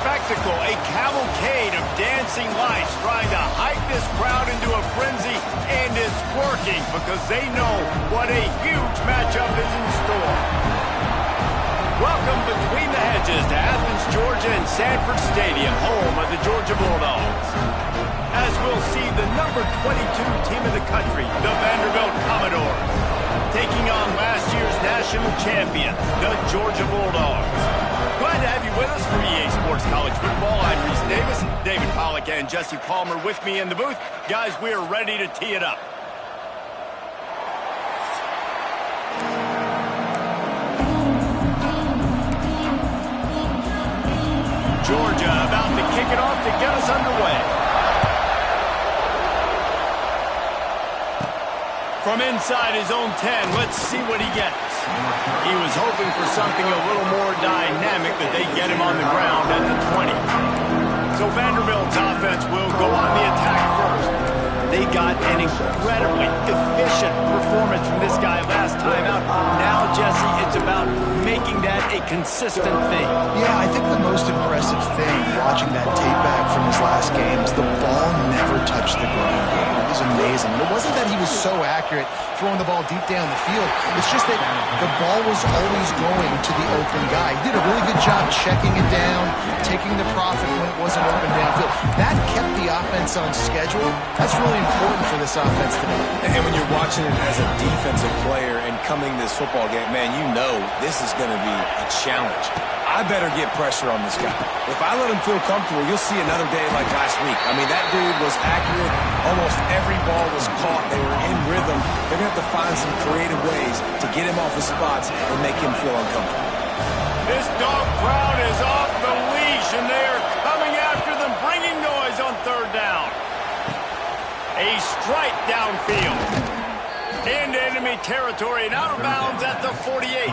spectacle, a cavalcade of dancing lights trying to hype this crowd into a frenzy, and it's working because they know what a huge matchup is in store. Welcome between the hedges to Athens, Georgia and Sanford Stadium, home of the Georgia Bulldogs. As we'll see the number 22 team in the country, the Vanderbilt Commodores, taking on last year's national champion, the Georgia Bulldogs. Glad to have you with us for EA Sports College Football. I'm Reese Davis, David Pollack and Jesse Palmer with me in the booth. Guys, we are ready to tee it up. Georgia about to kick it off to get us underway. From inside his own 10, let's see what he gets. He was hoping for something a little more dynamic, that they get him on the ground at the 20. So Vanderbilt's offense will go on the attack first. They got an incredibly efficient performance from this guy last time out. Now, Jesse, it's about making that a consistent thing. Yeah, I think the most impressive thing watching that tape back from his last game is the ball never touched the ground. It was amazing. And it wasn't that he was so accurate throwing the ball deep down the field. It's just that the ball was always going to the open guy. He did a really good job checking it down, taking the profit when it wasn't open downfield. That kept the offense on schedule. That's really important for this offense today. And when you're watching it as a defensive player and coming this football game, man, you know this is going to be a challenge. I better get pressure on this guy. If I let him feel comfortable, you'll see another day like last week. I mean, that dude was accurate. Almost every ball was caught. They were in rhythm. They're going to have to find some creative ways to get him off his spots and make him feel uncomfortable. This dog crowd is off the leash, and they are coming after them, bringing noise on third down. A strike downfield. Into enemy territory and out of bounds at the 48.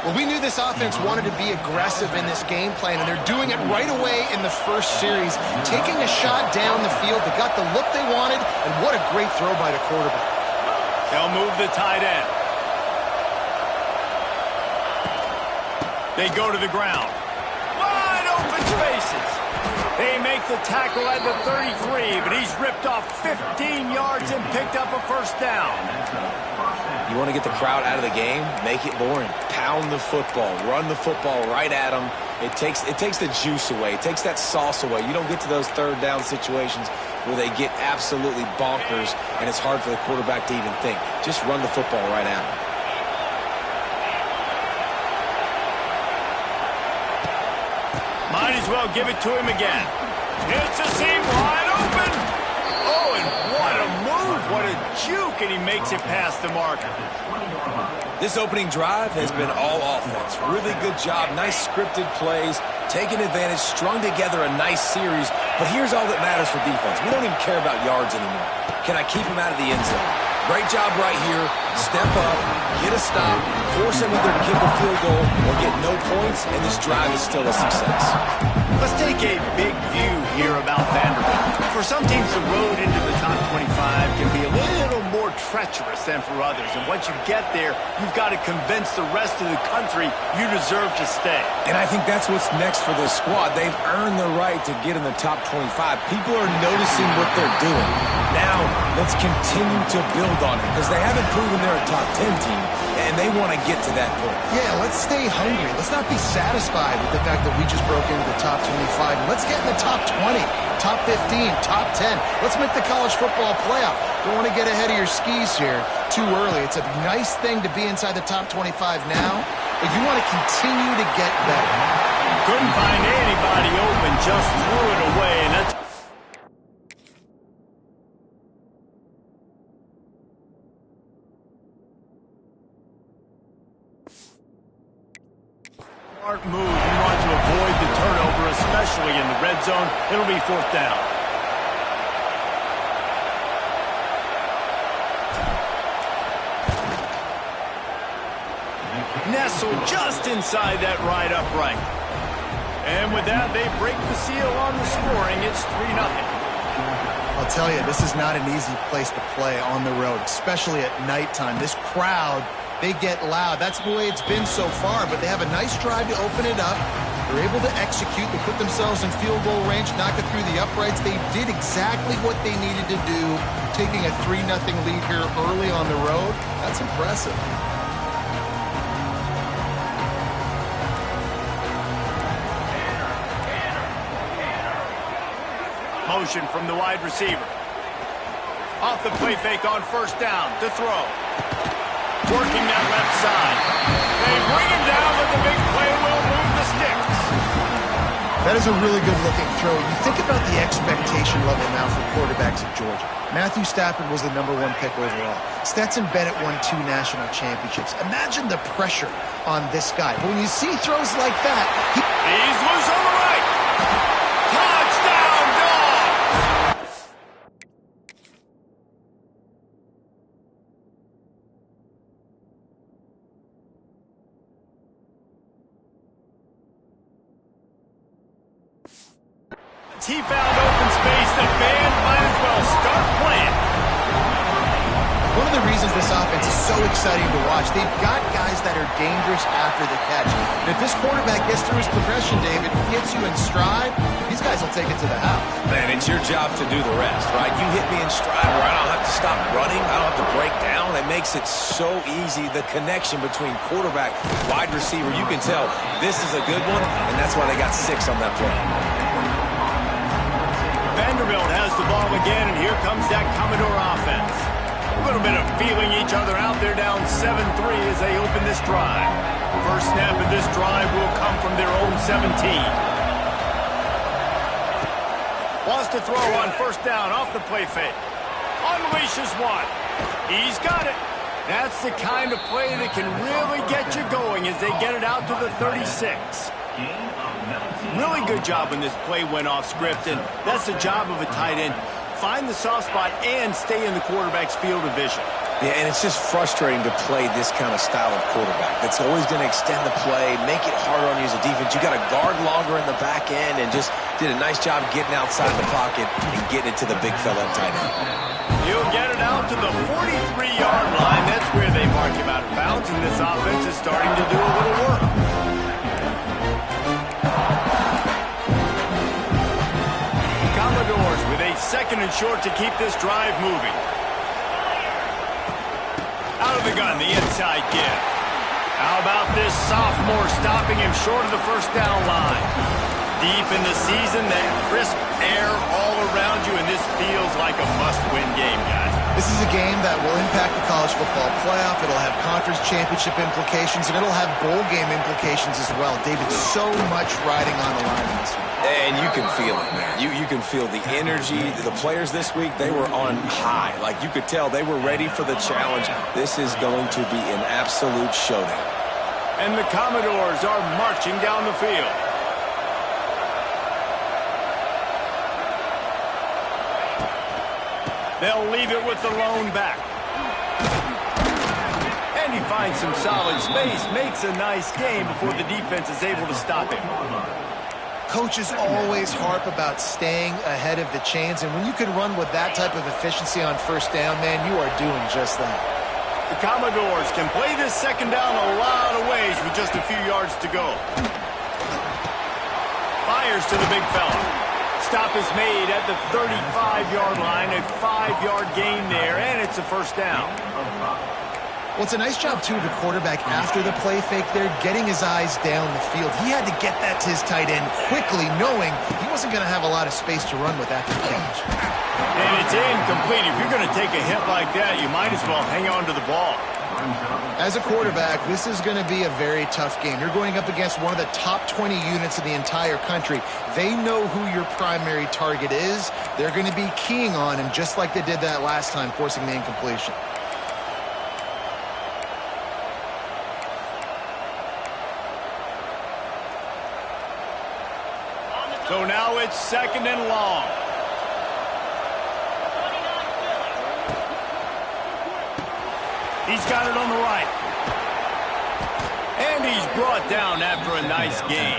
Well, we knew this offense wanted to be aggressive in this game plan, and they're doing it right away in the first series, taking a shot down the field. They got the look they wanted, and what a great throw by the quarterback. They'll move the tight end. They go to the ground. Wide open spaces. They make the tackle at the 33, but he's ripped off 15 yards and picked up a first down. You want to get the crowd out of the game? Make it boring. Pound the football. Run the football right at them. It takes the juice away. It takes that sauce away. You don't get to those third down situations where they get absolutely bonkers and it's hard for the quarterback to even think. Just run the football right at them. Might as well give it to him again. It's a seam wide open. Oh, and what a move. What a juke, and he makes it past the marker. This opening drive has been all offense. Really good job. Nice scripted plays. Taking advantage. Strung together a nice series. But here's all that matters for defense. We don't even care about yards anymore. Can I keep him out of the end zone? Great job right here. Step up, get a stop, force him either to kick a field goal or get no points, and this drive is still a success. Let's take a big view here about Vanderbilt. For some teams, the road into the top 25 can be a little more treacherous than for others. And once you get there, you've got to convince the rest of the country you deserve to stay. And I think that's what's next for this squad. They've earned the right to get in the top 25. People are noticing what they're doing. Now, let's continue to build on it because they haven't proven they're a top 10 team, and they want to get to that point. Yeah, let's stay hungry. Let's not be satisfied with the fact that we just broke into the top 25. Let's get in the top 20, top 15, top 10. Let's make the college football playoff. Don't want to get ahead of your skis here too early. It's a nice thing to be inside the top 25 now, but you want to continue to get better. Couldn't find anybody open, just threw it away, and that's smart move. You want to avoid the turnover, especially in the red zone. It'll be fourth down. Nestled just inside that right upright. And with that, they break the seal on the scoring. It's 3-0. I'll tell you, this is not an easy place to play on the road, especially at nighttime. This crowd, they get loud. That's the way it's been so far, but they have a nice drive to open it up. They're able to execute. They put themselves in field goal range, knock it through the uprights. They did exactly what they needed to do, taking a 3-0 lead here early on the road. That's impressive. Motion from the wide receiver. Off the play fake on first down to throw. Working that left side. They bring him down, but the big play will move the sticks. That is a really good-looking throw. You think about the expectation level now for quarterbacks at Georgia. Matthew Stafford was the #1 pick overall. Stetson Bennett won 2 national championships. Imagine the pressure on this guy. But when you see throws like that, he's loose on the right. Touchdown, Dogs! He found open space. The band might as well start playing. One of the reasons this offense is so exciting to watch, they've got guys that are dangerous after the catch. And if this quarterback gets through his progression, David, gets you in stride, these guys will take it to the house. Man, it's your job to do the rest, right? You hit me in stride where I don't have to stop running. I don't have to break down. It makes it so easy. The connection between quarterback, wide receiver, you can tell this is a good one, and that's why they got 6 on that play. Vanderbilt has the ball again, and here comes that Commodore offense. A little bit of feeling each other out. They're down 7-3 as they open this drive. First snap of this drive will come from their own 17. Wants to throw on first down off the play fake. Unleashes one. He's got it. That's the kind of play that can really get you going as they get it out to the 36. Really good job when this play went off script, and that's the job of a tight end. Find the soft spot and stay in the quarterback's field of vision. Yeah, and it's just frustrating to play this kind of style of quarterback. That's always going to extend the play, make it harder on you as a defense. You got to guard longer in the back end, and just did a nice job getting outside the pocket and getting it to the big fella tight end. He'll get it out to the 43-yard line. That's where they mark him out of bounds, and this offense is starting to do a little work. Commodores with a 2nd and short to keep this drive moving. Out of the gun, the inside give. How about this sophomore stopping him short of the first down line? Deep in the season, that crisp air all around you, and this feels like a must-win game, guys. This is a game that will impact the college football playoff. It'll have conference championship implications, and it'll have bowl game implications as well. David, so much riding on the line in this one. And you can feel it, man. You can feel the energy. The players this week, they were on high. Like, you could tell they were ready for the challenge. This is going to be an absolute showdown. And the Commodores are marching down the field. They'll leave it with the lone back. And he finds some solid space, makes a nice game before the defense is able to stop him. Coaches always harp about staying ahead of the chains, and when you can run with that type of efficiency on first down, man, you are doing just that. The Commodores can play this second down a lot of ways with just a few yards to go. Fires to the big fella. Stop is made at the 35-yard line, a 5-yard gain there, and it's a first down. Well, it's a nice job, too, of the quarterback after the play fake there, getting his eyes down the field. He had to get that to his tight end quickly, knowing he wasn't going to have a lot of space to run with after the catch. And it's incomplete. If you're going to take a hit like that, you might as well hang on to the ball. As a quarterback, this is going to be a very tough game. You're going up against one of the top 20 units in the entire country. They know who your primary target is. They're going to be keying on him, just like they did that last time, forcing the incompletion. So now it's 2nd and long. He's got it on the right. And he's brought down after a nice gain.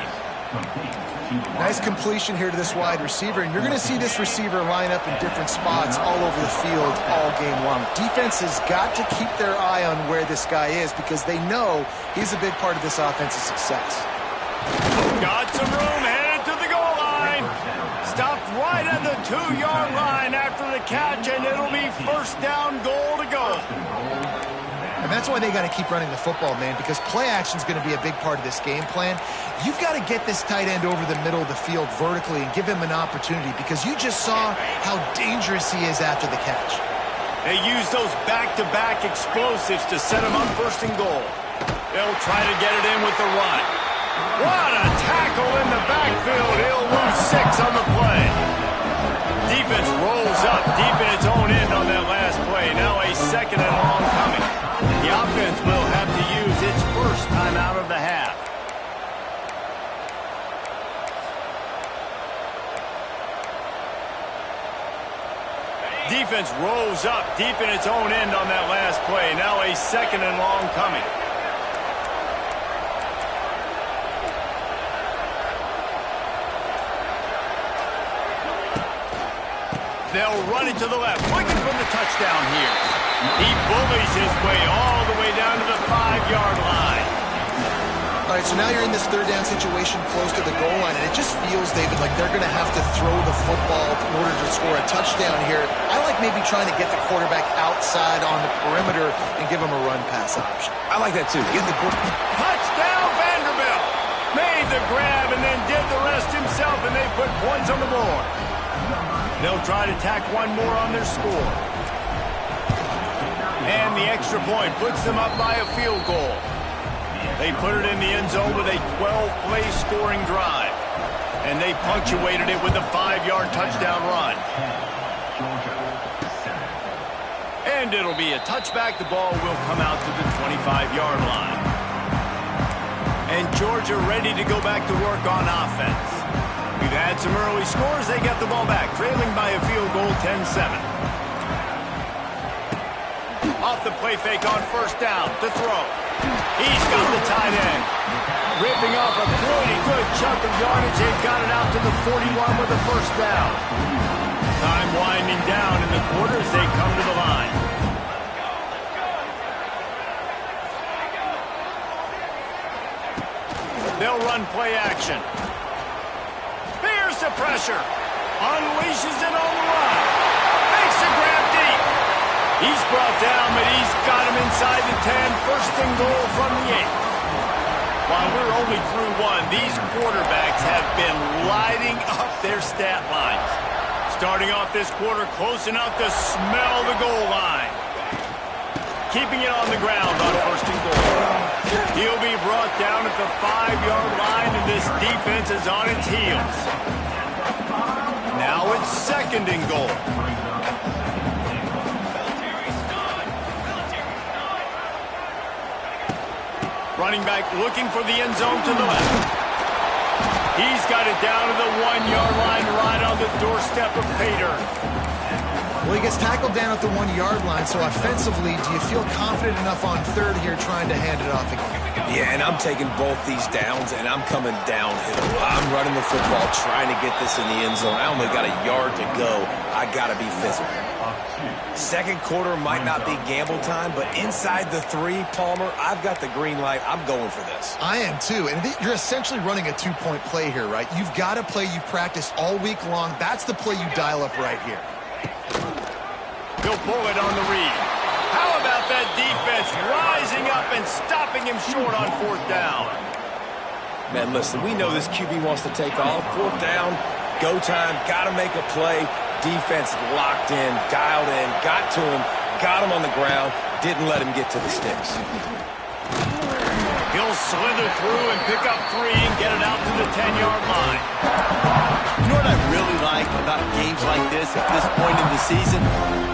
Nice completion here to this wide receiver, and you're going to see this receiver line up in different spots all over the field all game long. Defense has got to keep their eye on where this guy is because they know he's a big part of this offense's success. Got some catch, and it'll be first down, goal to go. And that's why they got to keep running the football, man, because play action is going to be a big part of this game plan. You've got to get this tight end over the middle of the field vertically and give him an opportunity, because you just saw how dangerous he is after the catch. They use those back-to-back explosives to set him up first and goal. They'll try to get it in with the run. What a tackle in the backfield. He'll lose 6 on the play. Defense rolls up deep in its own end on that last play. Now a second and long coming. The offense will have to use its first time out of the half. Defense rolls up deep in its own end on that last play. Now a second and long coming. They'll run it to the left, looking for the touchdown here. He bullies his way all the way down to the 5-yard line. All right, so now you're in this third down situation close to the goal line, and it just feels, David, like they're going to have to throw the football in order to score a touchdown here. I like maybe trying to get the quarterback outside on the perimeter and give him a run-pass option. I like that, too. Get the quarterback. Touchdown, Vanderbilt! Made the grab and then did the rest himself, and they put points on the board. They'll try to tack one more on their score. And the extra point puts them up by a field goal. They put it in the end zone with a 12-play scoring drive. And they punctuated it with a 5-yard touchdown run. And it'll be a touchback. The ball will come out to the 25-yard line. And Georgia ready to go back to work on offense. We've had some early scores. They get the ball back, trailing by a field goal, 10-7. Off the play fake on first down to throw. He's got the tight end. Ripping off a pretty good chunk of yardage. They've got it out to the 41 with a first down. Time winding down in the quarter as they come to the line. They'll run play action. Here's the pressure. Unleashes it on the run. Makes the grab deep. He's brought down, but he's got him inside the 10. First and goal from the 8. While we're only through one, these quarterbacks have been lighting up their stat lines. Starting off this quarter close enough to smell the goal line. Keeping it on the ground on first and goal. He'll be brought down at the 5-yard line, and this defense is on its heels. Now it's second and goal. Running back looking for the end zone to the left. He's got it down to the 1-yard line right on the doorstep of Pater. Well, he gets tackled down at the 1-yard line, so offensively, do you feel confident enough on third here trying to hand it off again? Yeah, and I'm taking both these downs, and I'm coming downhill. I'm running the football, trying to get this in the end zone. I only got a yard to go. I got to be physical. Second quarter might not be gamble time, but inside the 3, Palmer, I've got the green light. I'm going for this. I am too, and you're essentially running a 2-point play here, right? You've got a play you've practiced all week long. That's the play you dial up right here. He'll pull it on the read. How about that defense rising up and stopping him short on fourth down? Man, listen, we know this QB wants to take off. Fourth down, go time, got to make a play. Defense locked in, dialed in, got to him, got him on the ground, didn't let him get to the sticks. He'll slither through and pick up 3 and get it out to the 10-yard line. You know what I really like about games like this at this point in the season?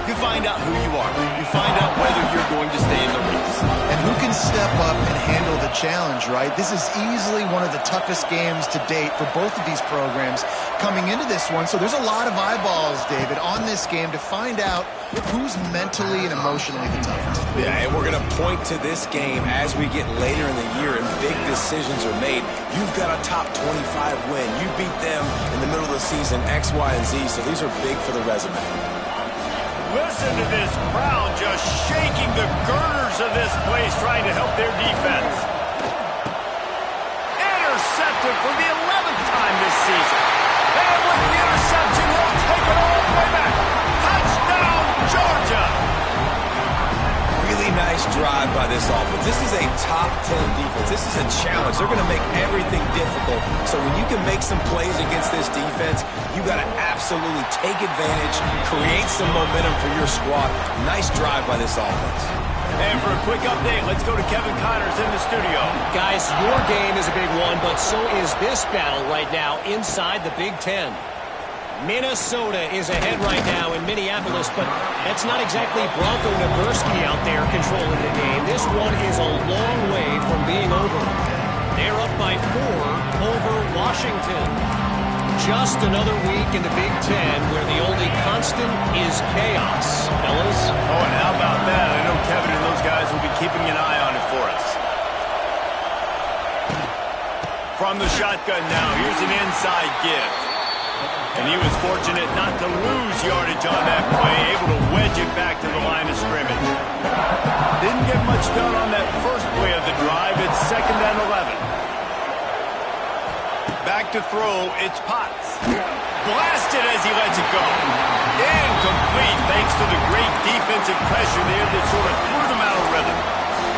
You find out who you are. You find out whether you're going to stay in the race. And who can step up and handle the challenge, right? This is easily one of the toughest games to date for both of these programs coming into this one. So there's a lot of eyeballs, David, on this game to find out who's mentally and emotionally the toughest. Yeah, and we're going to point to this game as we get later in the year and big decisions are made. You've got a top 25 win. You beat them in the middle of the season, X, Y, and Z, so these are big for the resume. Listen to this crowd just shaking the girders of this place trying to help their defense. Intercepted for the 11th time this season. And with the interception, he'll take it all the way back. Touchdown! drive by this offense. This is a top 10 defense. This is a challenge. They're going to make everything difficult. So when you can make some plays against this defense, you got to absolutely take advantage, create some momentum for your squad. Nice drive by this offense. And for a quick update, let's go to Kevin Connors in the studio. Guys, your game is a big one, but so is this battle right now inside the Big Ten. Minnesota is ahead right now in Minneapolis, but that's not exactly Bronco Nagurski out there controlling the game. This one is a long way from being over. They're up by 4 over Washington. Just another week in the Big Ten where the only constant is chaos, fellas. Oh, and how about that? I know Kevin and those guys will be keeping an eye on it for us. From the shotgun now, here's an inside give. And he was fortunate not to lose yardage on that play, able to wedge it back to the line of scrimmage. Didn't get much done on that first play of the drive. It's 2nd and 11. Back to throw, it's Potts. Blasted as he lets it go. Incomplete thanks to the great defensive pressure there that sort of threw them out of rhythm.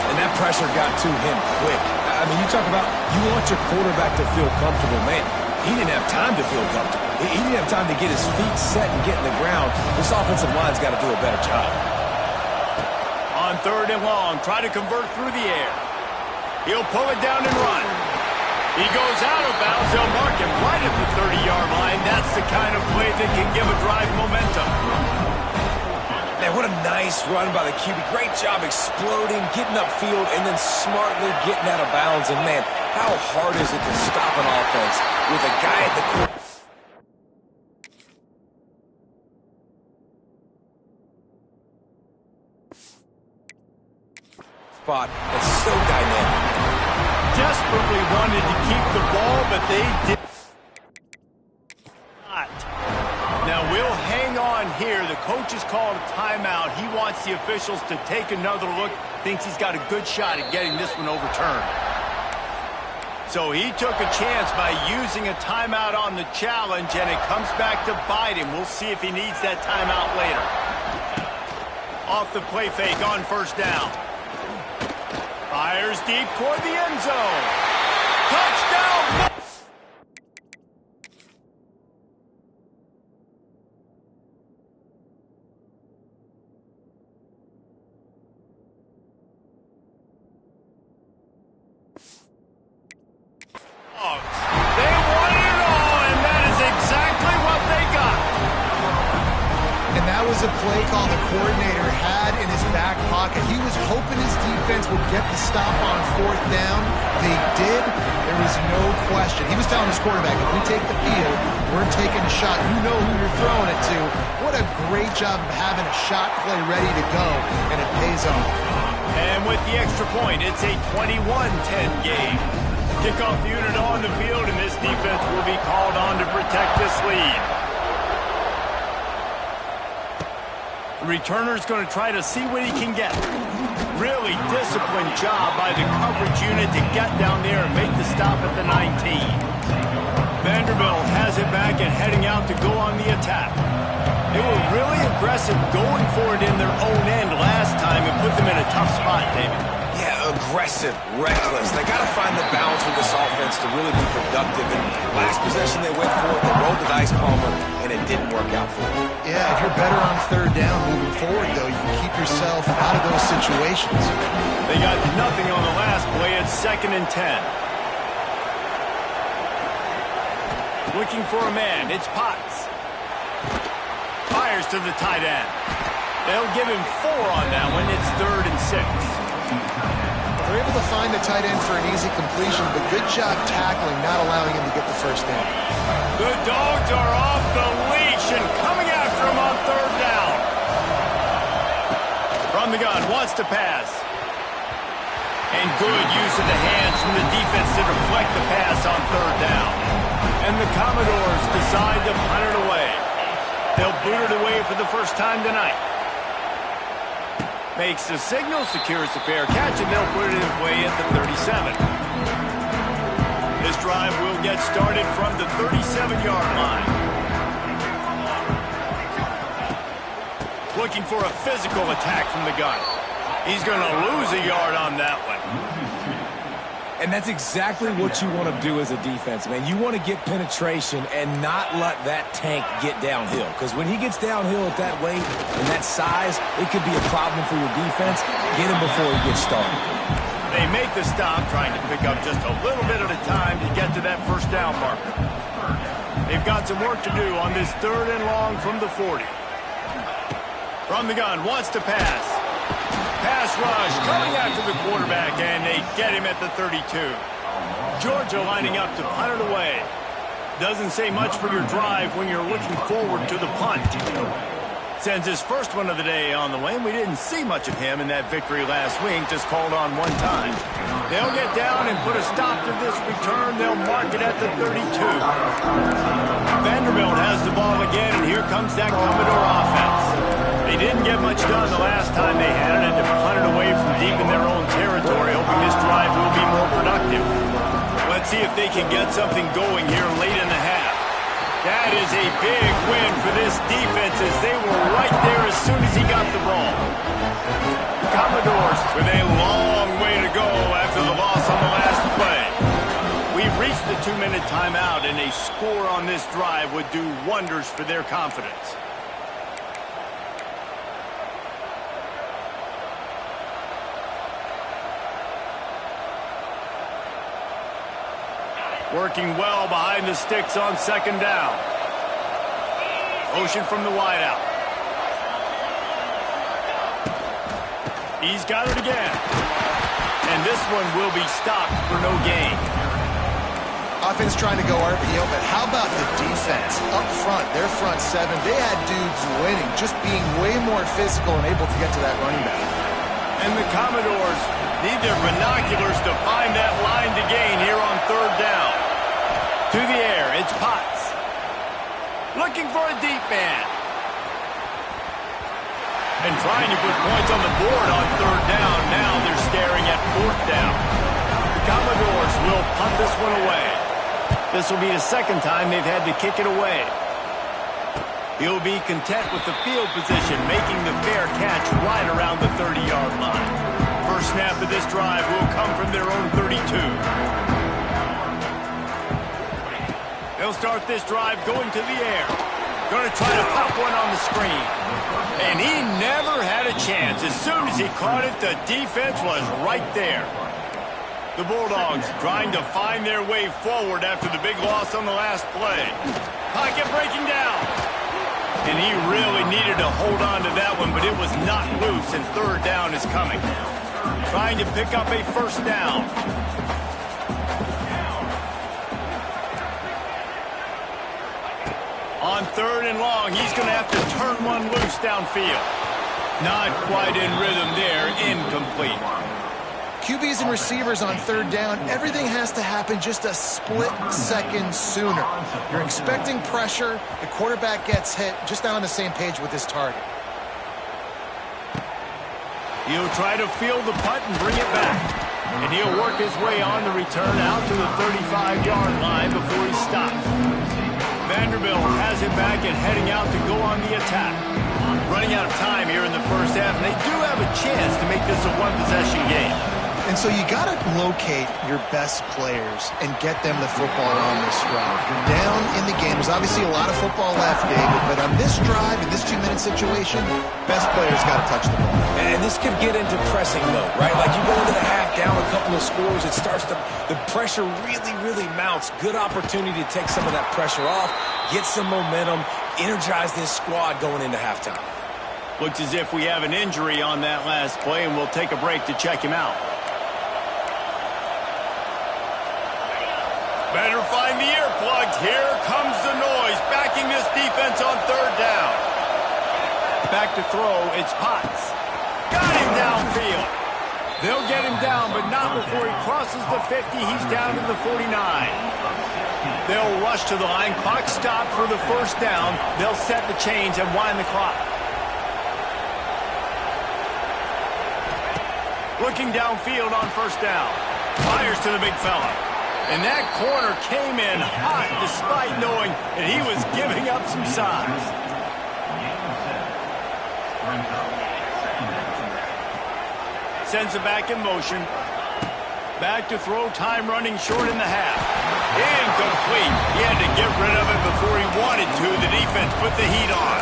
And that pressure got to him quick. I mean, you talk about you want your quarterback to feel comfortable. Man, he didn't have time to feel comfortable. He didn't have time to get his feet set and get in the ground. This offensive line's got to do a better job. On 3rd and long, try to convert through the air. He'll pull it down and run. He goes out of bounds. They'll mark him right at the 30-yard line. That's the kind of play that can give a drive momentum. Man, what a nice run by the QB. Great job exploding, getting upfield, and then smartly getting out of bounds. And, man, how hard is it to stop an offense with a guy at the quarterback? Spot. It's so dynamic. Desperately wanted to keep the ball, but they did not. Now we'll hang on here. The coach has called a timeout. He wants the officials to take another look. Thinks he's got a good shot at getting this one overturned. So he took a chance by using a timeout on the challenge, and it comes back to bite him. We'll see if he needs that timeout later. Off the play fake on 1st down. Fires deep toward the end zone. Touchdown! They wanted it all, and that is exactly what they got. And that was a play call the coordinator had in his back pocket. He was hoping his defense would get the stop on 4th down. They did. There was no question. He was telling his quarterback, if we take the field, we're taking a shot. You know who you're throwing it to. What a great job of having a shot play ready to go, and it pays off. And with the extra point, it's a 21-10 game. Kickoff unit on the field, and this defense will be called on to protect this lead. The returner's going to try to see what he can get. Really disciplined job by the coverage unit to get down there and make the stop at the 19. Vanderbilt has it back and heading out to go on the attack. They were really aggressive going for it in their own end last time and put them in a tough spot, David. Yeah, aggressive, reckless. They got to find the balance with this offense to really be productive. And last possession they went for it, they rolled the dice, Palmer, and it didn't work out for them. Yeah, if you're better on 3rd down moving forward, though, you can keep yourself out of those situations. They got nothing on the last play. It's 2nd and 10. Looking for a man. It's Potts. Fires to the tight end. They'll give him 4 on that one. It's 3rd and 6. They're able to find the tight end for an easy completion, but good job tackling, not allowing him to get the 1st down. The Dogs are off the leash and coming after him on 3rd down. From the gun, wants to pass. And good use of the hands from the defense to deflect the pass on 3rd down. And the Commodores decide to punt it away. They'll boot it away for the first time tonight. Makes the signal, secures the fair catch, and they'll put it away at the 37. This drive will get started from the 37-yard line. Looking for a physical attack from the gun. He's going to lose a yard on that one. And that's exactly what you want to do as a defense, man. You want to get penetration and not let that tank get downhill. Because when he gets downhill at that weight and that size, it could be a problem for your defense. Get him before he gets started. They make the stop, trying to pick up just a little bit at a time to get to that first down marker. They've got some work to do on this 3rd and long from the 40. From the gun, wants to pass. Pass rush, coming after the quarterback, and they get him at the 32. Georgia lining up to punt it away. Doesn't say much for your drive when you're looking forward to the punt. Sends his first one of the day on the way. We didn't see much of him in that victory last week, just called on one time. They'll get down and put a stop to this return. They'll mark it at the 32. Vanderbilt has the ball again, and here comes that Commodore offense. They didn't get much done the last time they had it, and to punt it away from deep in their own territory, hoping this drive will be more productive. Let's see if they can get something going here late in the half. That is a big win for this defense, as they were right there as soon as he got the ball. Commodores with a long way to go after the loss on the last play. We've reached the 2-minute timeout, and a score on this drive would do wonders for their confidence. Working well behind the sticks on 2nd down. Motion from the wideout. He's got it again. And this one will be stopped for no gain. Offense trying to go RPO, but how about the defense? Up front, their front 7, they had dudes winning, just being way more physical and able to get to that running back. And the Commodores need their binoculars to find that line to gain here on 3rd down. To the air, it's Potts. Looking for a deep man. And trying to put points on the board on 3rd down. Now they're staring at 4th down. The Commodores will punt this one away. This will be the 2nd time they've had to kick it away. He'll be content with the field position, making the fair catch right around the 30-yard line. First snap of this drive will come from their own 32. They'll start this drive going to the air. Going to try to pop one on the screen. And he never had a chance. As soon as he caught it, the defense was right there. The Bulldogs trying to find their way forward after the big loss on the last play. Pocket breaking down. And he really needed to hold on to that one, but it was not loose, and 3rd down is coming. Trying to pick up a 1st down. On 3rd and long, he's going to have to turn one loose downfield. Not quite in rhythm there, incomplete. QBs and receivers on 3rd down, everything has to happen just a split second sooner. You're expecting pressure, the quarterback gets hit, just not on the same page with his target. He'll try to field the punt and bring it back. And he'll work his way on the return out to the 35-yard line before he stops. Vanderbilt has it back and heading out to go on the attack. Running out of time here in the first half, and they do have a chance to make this a one-possession game. And so you got to locate your best players and get them the football on this drive. You're down in the game. There's obviously a lot of football left, David, but on this drive, in this 2-minute situation, best players got to touch the ball. And this could get into pressing mode, right? Like you go into the half down a couple of scores, it starts to, the pressure really mounts. Good opportunity to take some of that pressure off, get some momentum, energize this squad going into halftime. Looks as if we have an injury on that last play, and we'll take a break to check him out. Better find the earplugs. Here comes the noise, backing this defense on 3rd down. Back to throw, it's Potts. Got him downfield. They'll get him down, but not before he crosses the 50. He's down to the 49. They'll rush to the line. Clock stopped for the 1st down. They'll set the chains and wind the clock. Looking downfield on 1st down. Fires to the big fella. And that corner came in hot despite knowing that he was giving up some size. Sends it back in motion. Back to throw, time running short in the half. Incomplete. He had to get rid of it before he wanted to. The defense put the heat on.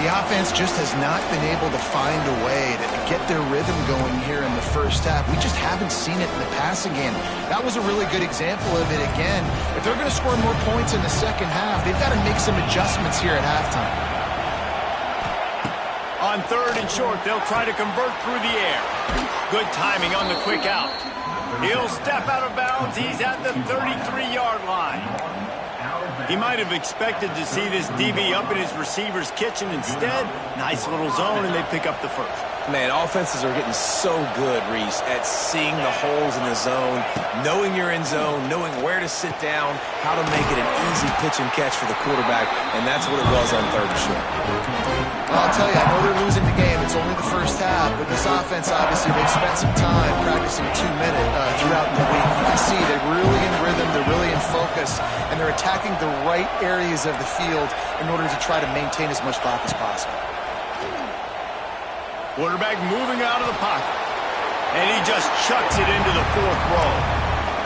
The offense just has not been able to find a way to get their rhythm going here in the first half. We just haven't seen it in the passing game. That was a really good example of it again. If they're going to score more points in the second half, they've got to make some adjustments here at halftime. On third and short, they'll try to convert through the air. Good timing on the quick out. He'll step out of bounds. He's at the 33-yard line. He might have expected to see this DB up in his receiver's kitchen. Instead, nice little zone, and they pick up the first. Man, offenses are getting so good, Reese, at seeing the holes in the zone, knowing you're in zone, knowing where to sit down, how to make it an easy pitch and catch for the quarterback, and that's what it was on third and short. Well, I'll tell you, I know they're losing the game. It's only the first half, but this offense, obviously, they've spent some time practicing 2 minutes throughout the week. You can see they're really in rhythm, they're really in focus, and they're attacking the right areas of the field in order to try to maintain as much clock as possible. Quarterback moving out of the pocket. And he just chucks it into the fourth row.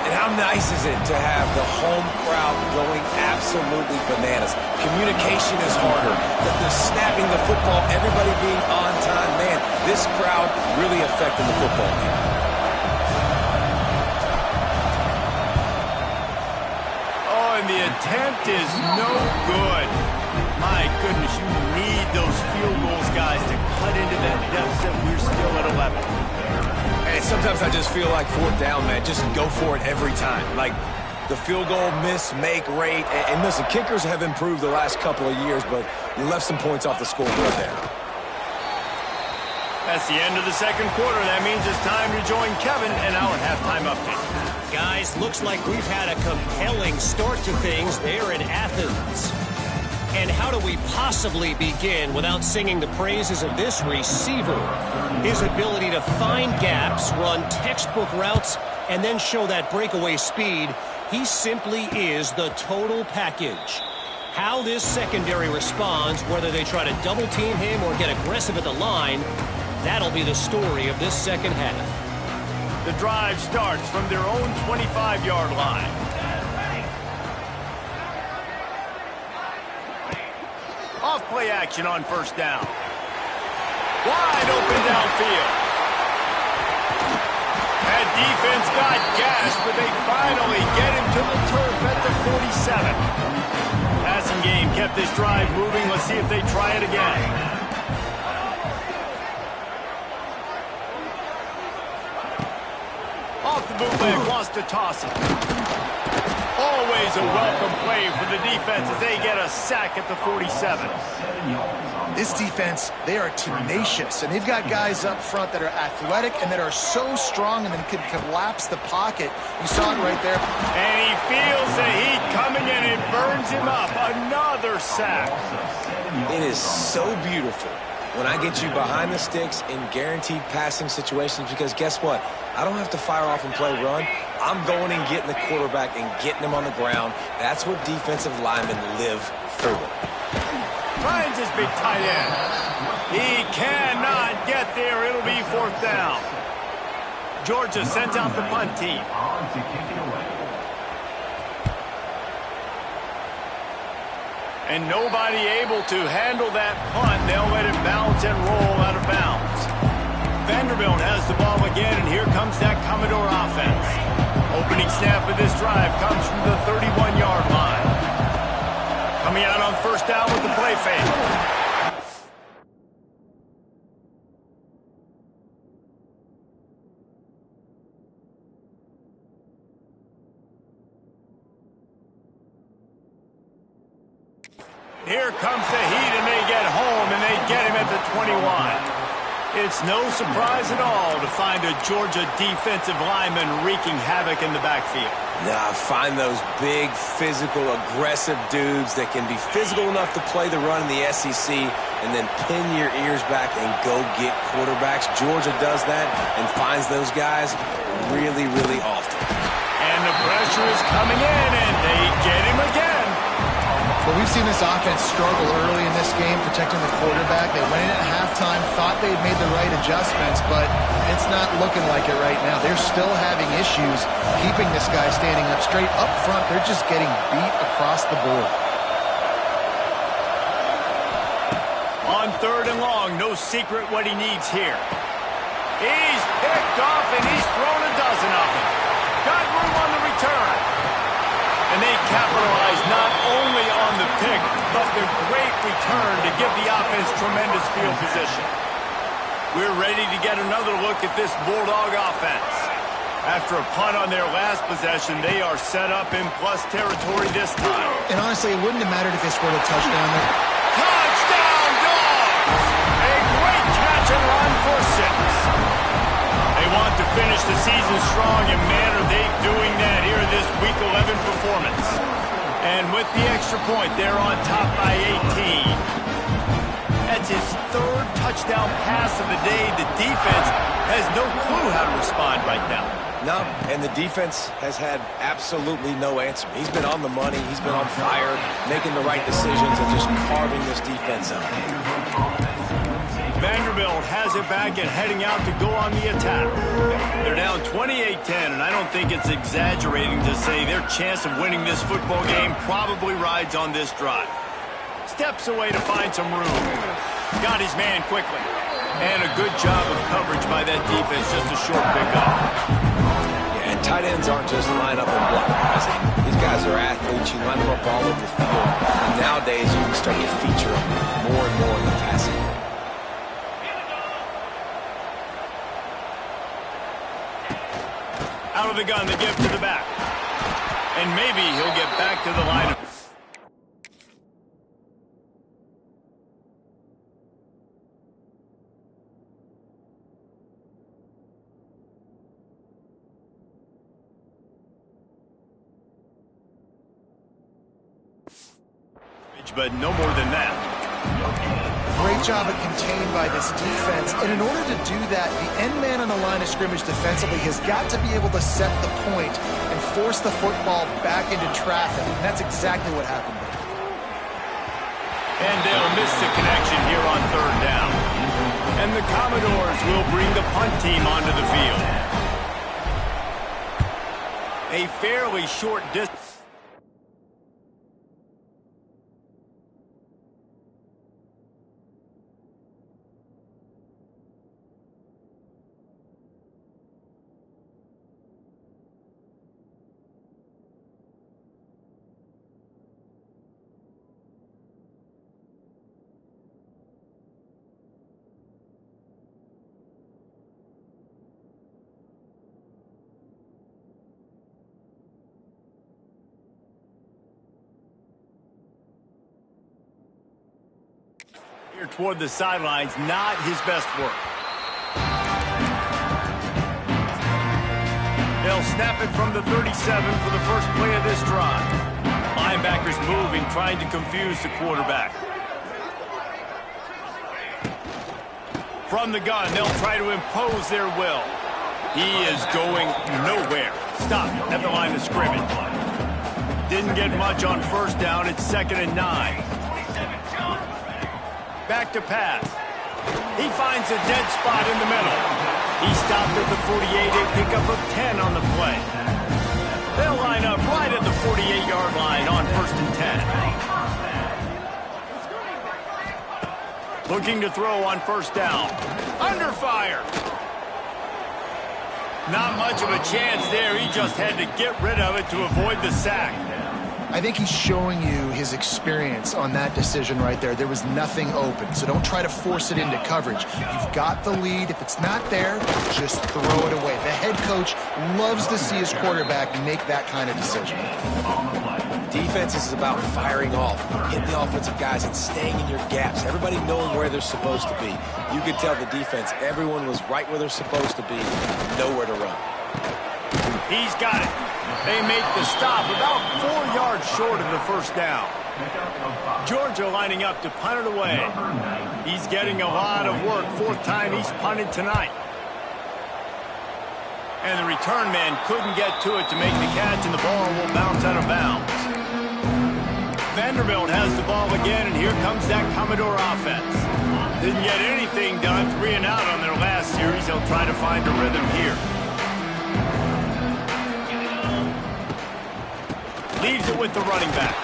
And how nice is it to have the home crowd going absolutely bananas? Communication is harder. The snapping the football, everybody being on time. Man, this crowd really affecting the football game. Oh, and the attempt is no good. My goodness, you need those field goals, guys, to cut into that deficit. We're still at 11. And sometimes I just feel like fourth down, man. Just go for it every time. Like the field goal miss, make rate. And listen, kickers have improved the last couple of years, but you left some points off the scoreboard there. That's the end of the second quarter. That means it's time to join Kevin and our halftime update. Guys, looks like we've had a compelling start to things there in Athens. And how do we possibly begin without singing the praises of this receiver? His ability to find gaps, run textbook routes, and then show that breakaway speed. He simply is the total package. How this secondary responds, whether they try to double team him or get aggressive at the line, that'll be the story of this second half. The drive starts from their own 25-yard line. Off play action on first down. Wide open downfield. That defense got gas, but they finally get him to the turf at the 47. Passing game kept this drive moving. Let's see if they try it again. Off the bootleg, wants to toss it. Always a welcome play for the defense as they get a sack at the 47. This defense, they are tenacious, and they've got guys up front that are athletic and that are so strong and then can collapse the pocket. You saw it right there. And he feels the heat coming and it burns him up. Another sack. It is so beautiful when I get you behind the sticks in guaranteed passing situations, because guess what? I don't have to fire off and play run. I'm going and getting the quarterback and getting him on the ground. That's what defensive linemen live for. Finds his big tight end. He cannot get there. It'll be fourth down. Georgia sends out the punt team. And nobody able to handle that punt. They'll let it bounce and roll out of bounds. Vanderbilt has the ball again, and here comes that Commodore offense. Opening snap of this drive comes from the 31-yard line. Coming out on first down with the play fake. Here comes the heat, and they get home, and they get him at the 21. It's no surprise at all to find a Georgia defensive lineman wreaking havoc in the backfield. Nah, find those big, physical, aggressive dudes that can be physical enough to play the run in the SEC and then pin your ears back and go get quarterbacks. Georgia does that and finds those guys really, really often. And the pressure is coming in, and they get him again. Well, we've seen seen this offense struggle early in this game, protecting the quarterback. They went in at halftime, thought they had made the right adjustments, but it's not looking like it right now. They're still having issues keeping this guy standing up straight. Up front, they're just getting beat across the board. On 3rd and long, no secret what he needs here. He's picked off, and he's thrown a dozen of them. Got room on the return. And they capitalize not only on the pick, but the great return to give the offense tremendous field position. We're ready to get another look at this Bulldog offense. After a punt on their last possession, they are set up in plus territory this time. And honestly, it wouldn't have mattered if they scored a touchdown there. Touchdown, Dogs! A great catch and run for 6. They want to finish the season strong, and man, are they doing that here in this Week 11 performance. And with the extra point, they're on top by 18. That's his 3rd touchdown pass of the day. The defense has no clue how to respond right now. No, and the defense has had absolutely no answer. He's been on the money. He's been on fire, making the right decisions and just carving this defense up. Vanderbilt has it back and heading out to go on the attack. They're down 28-10, and I don't think it's exaggerating to say their chance of winning this football game probably rides on this drive. Steps away to find some room. Got his man quickly. And a good job of coverage by that defense, just a short pickup. Yeah, and tight ends aren't just line up and block, guys. These guys are athletes. You line them up all over the field. And nowadays, you can start to feature them more and more in the passing game. Out of the gun, the give to the back. And maybe he'll get back to the line of... but no more than that. Great job of contained by this defense. And in order to do that, the end man on the line of scrimmage defensively has got to be able to set the point and force the football back into traffic. And that's exactly what happened there. And they'll miss the connection here on 3rd down. And the Commodores will bring the punt team onto the field. A fairly short distance. Toward the sidelines, not his best work. They'll snap it from the 37 for the first play of this drive. Linebackers moving, trying to confuse the quarterback. From the gun, they'll try to impose their will. He is going nowhere. Stop at the line of scrimmage. Didn't get much on 1st down. It's 2nd and 9. Back to pass. He finds a dead spot in the middle. He stopped at the 48, a pickup of 10 on the play. They'll line up right at the 48-yard line on 1st and 10. Looking to throw on 1st down. Under fire. Not much of a chance there. He just had to get rid of it to avoid the sack. I think he's showing you his experience on that decision right there. There was nothing open, so don't try to force it into coverage. You've got the lead. If it's not there, just throw it away. The head coach loves to see his quarterback make that kind of decision. Defense is about firing off, hitting the offensive guys and staying in your gaps. Everybody knowing where they're supposed to be. You could tell the defense, everyone was right where they're supposed to be, nowhere to run. He's got it. They make the stop about 4 yards short of the 1st down. Georgia lining up to punt it away. He's getting a lot of work. 4th time he's punted tonight. And the return man couldn't get to it to make the catch, and the ball will bounce out of bounds. Vanderbilt has the ball again, and here comes that Commodore offense. Didn't get anything done, 3 and out on their last series. They'll try to find a rhythm here. Leaves it with the running back.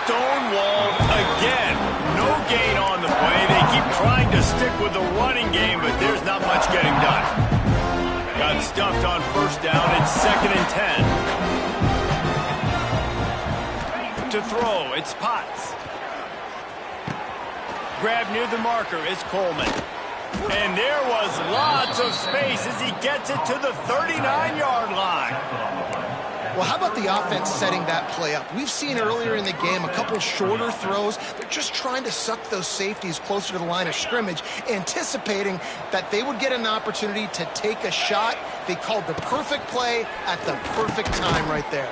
Stonewalled again. No gain on the play. They keep trying to stick with the running game, but there's not much getting done. Got stuffed on first down. It's 2nd and 10. To throw, it's Potts. Grab near the marker is Coleman. And there was lots of space as he gets it to the 39-yard line. Well, how about the offense setting that play up? We've seen earlier in the game a couple shorter throws. They're just trying to suck those safeties closer to the line of scrimmage, anticipating that they would get an opportunity to take a shot. They called the perfect play at the perfect time right there.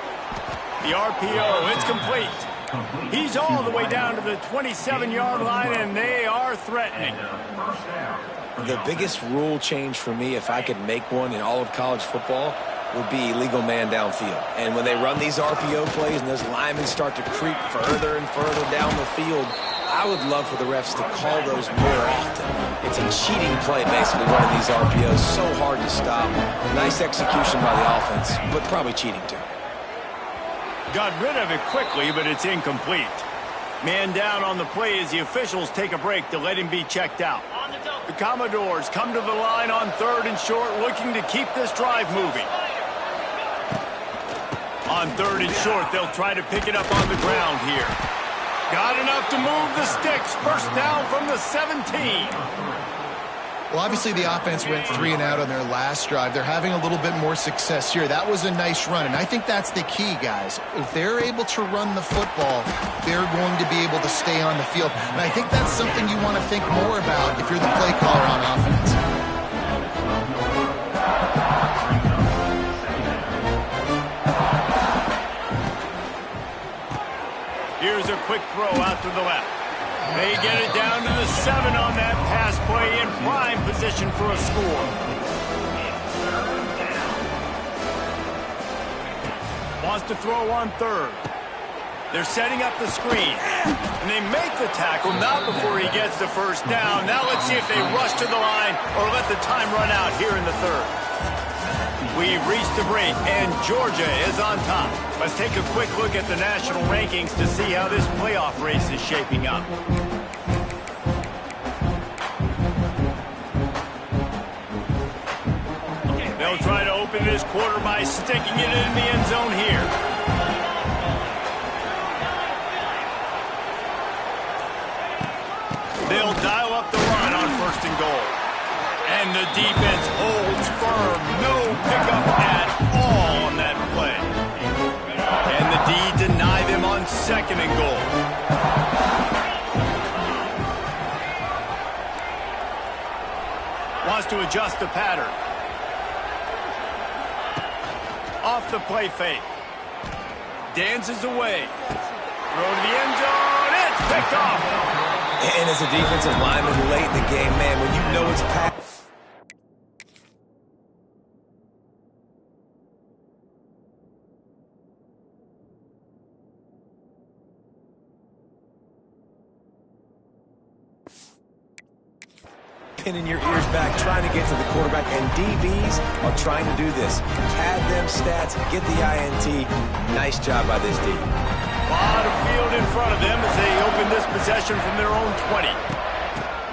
The RPO, it's complete. He's all the way down to the 27-yard line, and they are threatening. The biggest rule change for me, if I could make one in all of college football, would be legal man downfield. And when they run these RPO plays and those linemen start to creep further and further down the field, I would love for the refs to call those more often. It's a cheating play, basically, running these RPOs. So hard to stop. Nice execution by the offense, but probably cheating too. Got rid of it quickly, but it's incomplete. Man down on the play as the officials take a break to let him be checked out. The Commodores come to the line on 3rd and short, looking to keep this drive moving. On 3rd and short, they'll try to pick it up on the ground here. Got enough to move the sticks. First down from the 17. Well, obviously the offense went 3 and out on their last drive. They're having a little bit more success here. That was a nice run, and I think that's the key, guys. If they're able to run the football, they're going to be able to stay on the field. And I think that's something you want to think more about if you're the play caller on offense. Here's a quick throw out to the left. They get it down to the 7 on that pass play, in prime position for a score. Wants to throw on 3rd. They're setting up the screen. And they make the tackle, not before he gets the first down. Now let's see if they rush to the line or let the time run out here in the 3rd. We've reached the break, and Georgia is on top. Let's take a quick look at the national rankings to see how this playoff race is shaping up. They'll try to open this quarter by sticking it in the end zone here. They'll dial up the run on 1st and goal. And the defense holds firm. No pickup at all on that play. And the D deny them on 2nd and goal. Wants to adjust the pattern. Off the play fake. Dances away. Throw to the end zone. It's picked off. And as a defensive lineman late in the game, man, when you know it's past. Pinning your ears back, trying to get to the quarterback, and DBs are trying to do this. Pad them stats, get the INT. Nice job by this D. A lot of field in front of them as they open this possession from their own 20.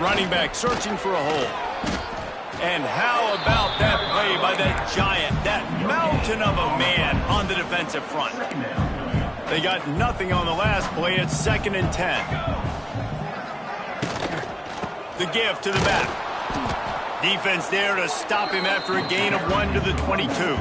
Running back searching for a hole. And how about that play by that giant, that mountain of a man on the defensive front? They got nothing on the last play. It's 2nd and 10. The give to the back. Defense there to stop him after a gain of 1 to the 22.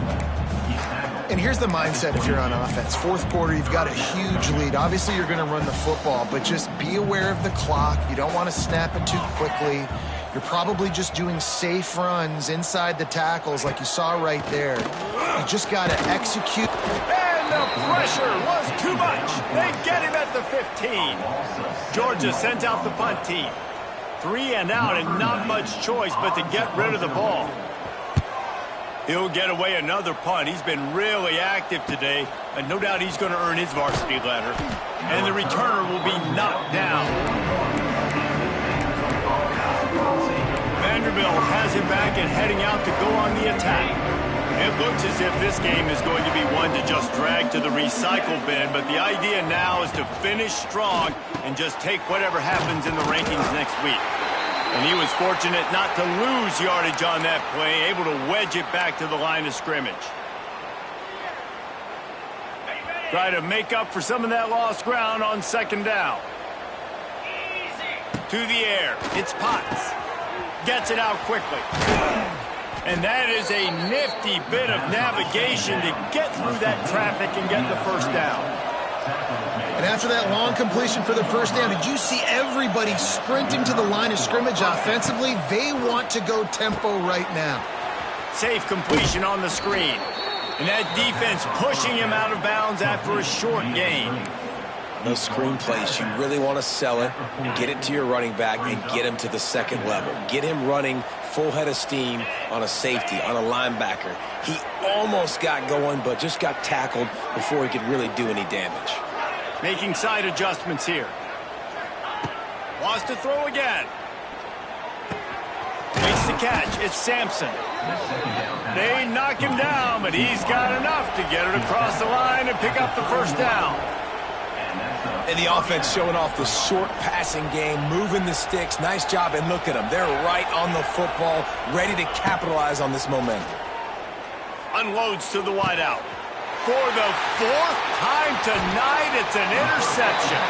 And here's the mindset if you're on offense. 4th quarter, you've got a huge lead. Obviously, you're going to run the football, but just be aware of the clock. You don't want to snap it too quickly. You're probably just doing safe runs inside the tackles like you saw right there. You just got to execute. And the pressure was too much. They get him at the 15. Georgia sends out the punt team. 3 and out and not much choice but to get rid of the ball. He'll get away another punt. He's been really active today. And no doubt he's going to earn his varsity letter. And the returner will be knocked down. Vanderbilt has it back and heading out to go on the attack. It looks as if this game is going to be one to just drag to the recycle bin, but the idea now is to finish strong and just take whatever happens in the rankings next week. And he was fortunate not to lose yardage on that play, able to wedge it back to the line of scrimmage. Try to make up for some of that lost ground on second down. To the air. It's Potts. Gets it out quickly. And that is a nifty bit of navigation to get through that traffic and get the first down. And after that long completion for the first down, did you see everybody sprinting to the line of scrimmage offensively? They want to go tempo right now. Safe completion on the screen. And that defense pushing him out of bounds after a short gain. Those screen plays, you really want to sell it, get it to your running back, and get him to the second level. Get him running full head of steam on a safety, on a linebacker. He almost got going, but just got tackled before he could really do any damage. Making side adjustments here. Wants to throw again. Makes the catch. It's Sampson. They knock him down, but he's got enough to get it across the line and pick up the first down. And the offense showing off the short passing game, moving the sticks. Nice job, and look at them. They're right on the football, ready to capitalize on this momentum. Unloads to the wideout. For the fourth time tonight, it's an interception.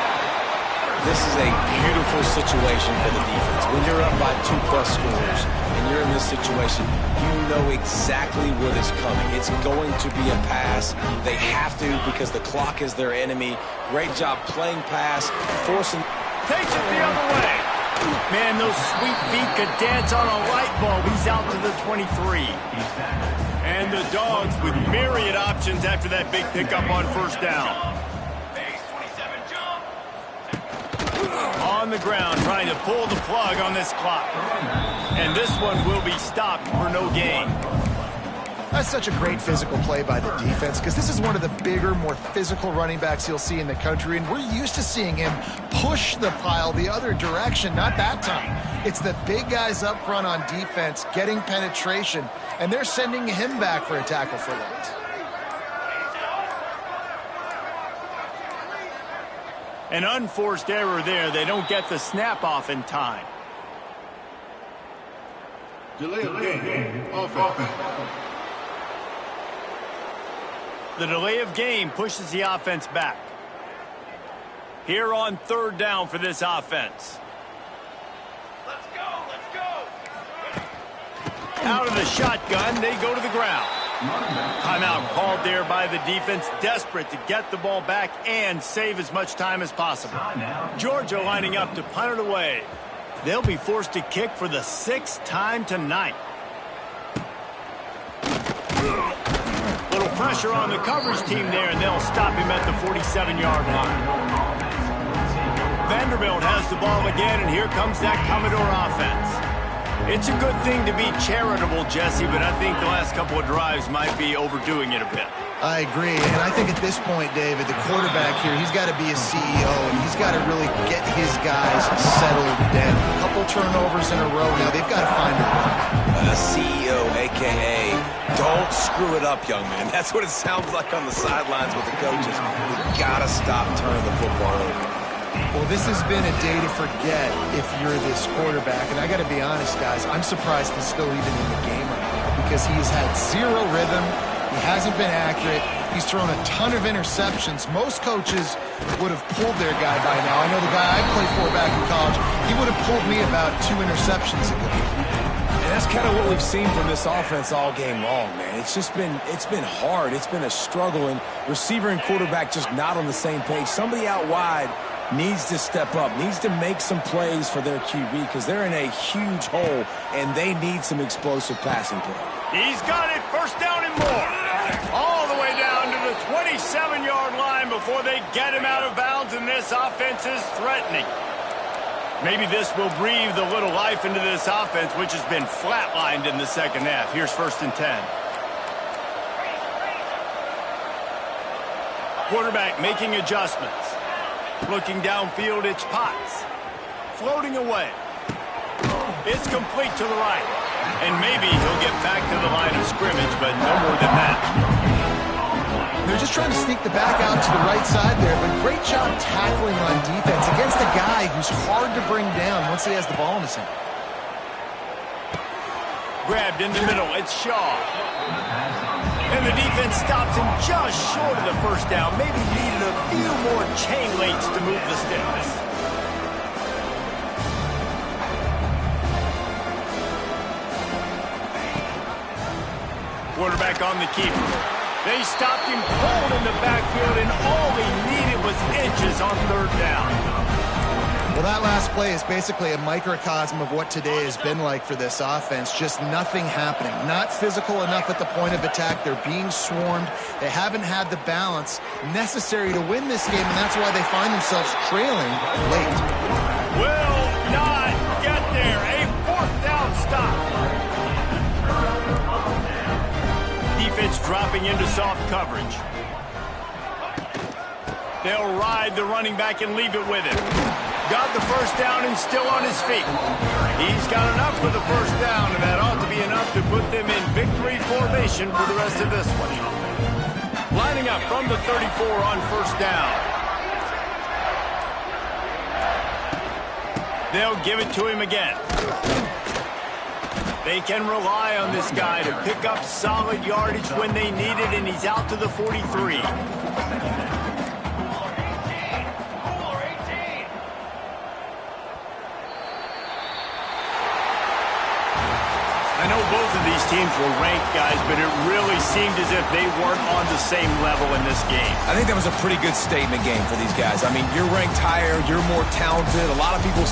This is a beautiful situation for the defense. When you're up by 2+ scores and you're in this situation, you know exactly what is coming. It's going to be a pass. They have to because the clock is their enemy. Great job playing pass, forcing. Takes it the other way. Man, those sweet feet could dance on a light bulb. He's out to the 23. And the Dogs with myriad options after that big pickup on first down. On the ground, trying to pull the plug on this clock. And this one will be stopped for no gain. That's such a great physical play by the defense because this is one of the bigger, more physical running backs you'll see in the country, and we're used to seeing him push the pile the other direction. Not that time. It's the big guys up front on defense getting penetration, and they're sending him back for a tackle for loss. An unforced error there. They don't get the snap off in time. Delay of game, offense. The delay of game pushes the offense back. Here on third down for this offense. Let's go. Out of the shotgun, they go to the ground. Timeout called there by the defense, desperate to get the ball back and save as much time as possible. Georgia lining up to punt it away. They'll be forced to kick for the 6th time tonight. Little pressure on the coverage team there, and they'll stop him at the 47-yard line. Vanderbilt has the ball again, and here comes that Commodore offense. It's a good thing to be charitable, Jesse, but I think the last couple of drives might be overdoing it a bit. I agree, and I think at this point, David, the quarterback here, he's got to be a CEO, and he's got to really get his guys settled down. A couple turnovers in a row now. They've got to find a rhythm. CEO, a.k.a. don't screw it up, young man. That's what it sounds like on the sidelines with the coaches. We got to stop turning the football over. Well, this has been a day to forget if you're this quarterback. And I got to be honest, guys, I'm surprised he's still even in the game right now because he's had zero rhythm. He hasn't been accurate. He's thrown a ton of interceptions. Most coaches would have pulled their guy by now. I know the guy I played for back in college, he would have pulled me about 2 interceptions ago. And that's kind of what we've seen from this offense all game long, man. It's been hard. It's been a struggle, and receiver and quarterback just not on the same page. Somebody out wide needs to step up, needs to make some plays for their QB because they're in a huge hole, and they need some explosive passing play. He's got it, first down and more. All the way down to the 27-yard line before they get him out of bounds, and this offense is threatening. Maybe this will breathe a little life into this offense, which has been flatlined in the second half. Here's 1st and 10. Quarterback making adjustments. Looking downfield, it's Potts. Floating away. It's complete to the right. And maybe he'll get back to the line of scrimmage, but no more than that. They're just trying to sneak the back out to the right side there, but great job tackling on defense against a guy who's hard to bring down once he has the ball in his hand. Grabbed in the middle, it's Shaw. And the defense stops him just short of the first down. Maybe needed a few more chain links to move the sticks. Quarterback on the keeper. They stopped him cold in the backfield, and all he needed was inches on third down. Well, that last play is basically a microcosm of what today has been like for this offense. Just nothing happening. Not physical enough at the point of attack. They're being swarmed. They haven't had the balance necessary to win this game, and that's why they find themselves trailing late. Will not get there. A fourth down stop. Defense dropping into soft coverage. They'll ride the running back and leave it with him. Got the first down and still on his feet. He's got enough for the first down, and that ought to be enough to put them in victory formation for the rest of this one. Lining up from the 34 on first down. They'll give it to him again. They can rely on this guy to pick up solid yardage when they need it, and he's out to the 43. I know both of these teams were ranked, guys, but it really seemed as if they weren't on the same level in this game. I think that was a pretty good statement game for these guys. I mean, you're ranked higher, you're more talented. A lot of people